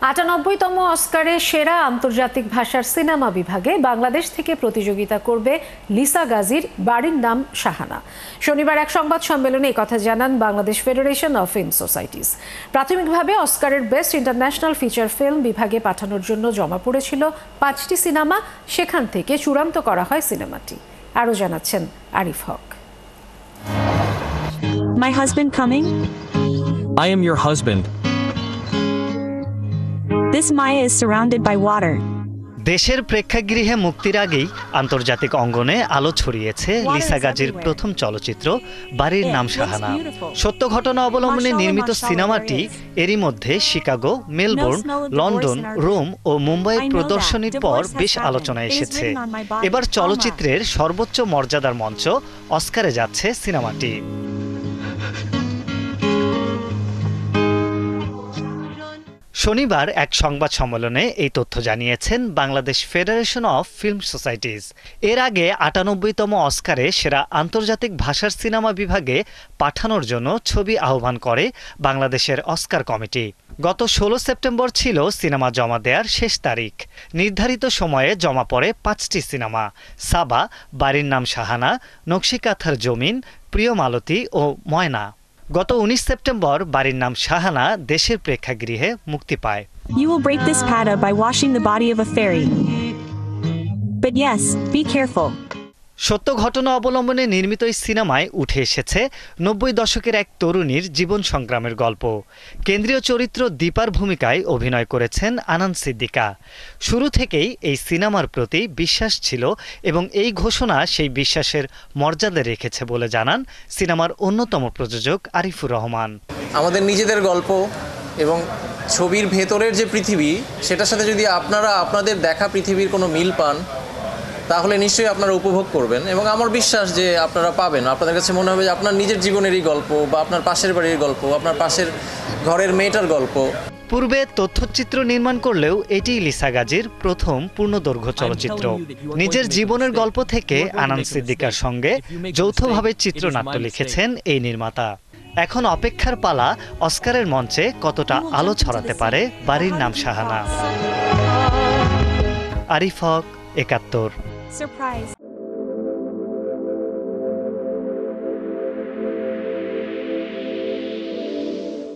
৯৮তম অস্কারে সেরা আন্তর্জাতিক ভাষার সিনেমা বিভাগে বাংলাদেশ থেকে প্রতিযোগিতা করবে লিসা গাজীর বাড়ির নাম শাহানা। শনিবার এক সংবাদ সম্মেলনে কথা জানান Bangladesh federation of film societies. প্রাথমিকভাবে অস্কারের বেস্ট ইন্টারন্যাশনাল ফিচার ফিল্ম বিভাগে পাঠানোর জন্য জমা পড়েছিল ৫টি সিনেমা, সেখান থেকে চূড়ান্ত করা হয় সিনেমাটি। আরও জানাচ্ছেন আরিফ হক। My husband coming? I am your husband. This Maya is surrounded by water. দেশের প্রেক্ষাগৃহে মুক্তির আগেই আন্তর্জাতিক অঙ্গনে আলো ছড়িয়েছে লিসা গাজীর প্রথম চলচ্চিত্র বাড়ির নাম শাহানা। সত্য ঘটনা অবলম্বনে নির্মিত সিনেমাটি এরই মধ্যে শিকাগো, মেলবোর্ন, লন্ডন, রোম ও মুম্বাই প্রদর্শনীর পর বেশ আলোচনায় এসেছে। এবার চলচ্চিত্রের সর্বোচ্চ মর্যাদার মঞ্চ অস্কারে যাচ্ছে সিনেমাটি। শনিবার এক সংবাদ সম্মেলনে এই তথ্য জানিয়েছেন Bangladesh federation of film societies. এর আগে ৯৮তম অস্কারে সেরা আন্তর্জাতিক ভাষার সিনেমা বিভাগে পাঠানোর জন্য ছবি আহ্বান করে বাংলাদেশের অস্কার কমিটি। গত ১৬ সেপ্টেম্বর ছিল সিনেমা জমা দেওয়ার শেষ তারিখ। নির্ধারিত সময়ে জমা পড়ে ৫টি সিনেমা: সাবা, বাড়ির নাম শাহানা, নকশিকাঁথার জমিন, প্রিয় মালতী ও ময়না। গত ১৯ সেপ্টেম্বর বাড়ির নাম শাহানা দেশের প্রেক্ষাগৃহে মুক্তি পায়। You will break this patta by washing the body of a fairy. But yes, be careful. সত্য ঘটনা অবলম্বনে নির্মিত এই সিনেমায় উঠে এসেছে ৯০ দশকের এক তরুণীর জীবন সংগ্রামের গল্প। কেন্দ্রীয় চরিত্র দীপার ভূমিকায় অভিনয় করেছেন আনান সিদ্দিকা। শুরু থেকেই এই সিনেমার প্রতি বিশ্বাস ছিল এবং এই ঘোষণা সেই বিশ্বাসের মর্যাদা রেখেছে বলে জানান সিনেমার অন্যতম প্রযোজক আরিফুর রহমান। আমাদের নিজেদের গল্প এবং ছবির ভেতরের যে পৃথিবী, সেটার সাথে যদি আপনারা আপনাদের দেখা পৃথিবীর কোনো মিল পান, তাহলে নিশ্চয়ই আপনারা উপভোগ করবেন এবং আমার বিশ্বাস যে আপনারা পাবেন। আপনাদের কাছে মনে হবে যে আপনার নিজের জীবনেরই গল্প, বা আপনার পাশের বাড়ির গল্প, আপনার পাশের ঘরের মেয়েটার গল্প। পূর্বে তথ্যচিত্র নির্মাণ করলেও এটি লিসা গাজীর প্রথম পূর্ণদৈর্ঘ্য চলচ্চিত্র। নিজের জীবনের গল্প থেকে আনান সিদ্দিকার সঙ্গে যৌথভাবে চিত্রনাট্য লিখেছেন এই নির্মাতা। এখন অপেক্ষার পালা অস্কারের মঞ্চে কতটা আলো ছড়াতে পারে বাড়ির নাম শাহানা। আরিফ হক, ৭১। Surprise.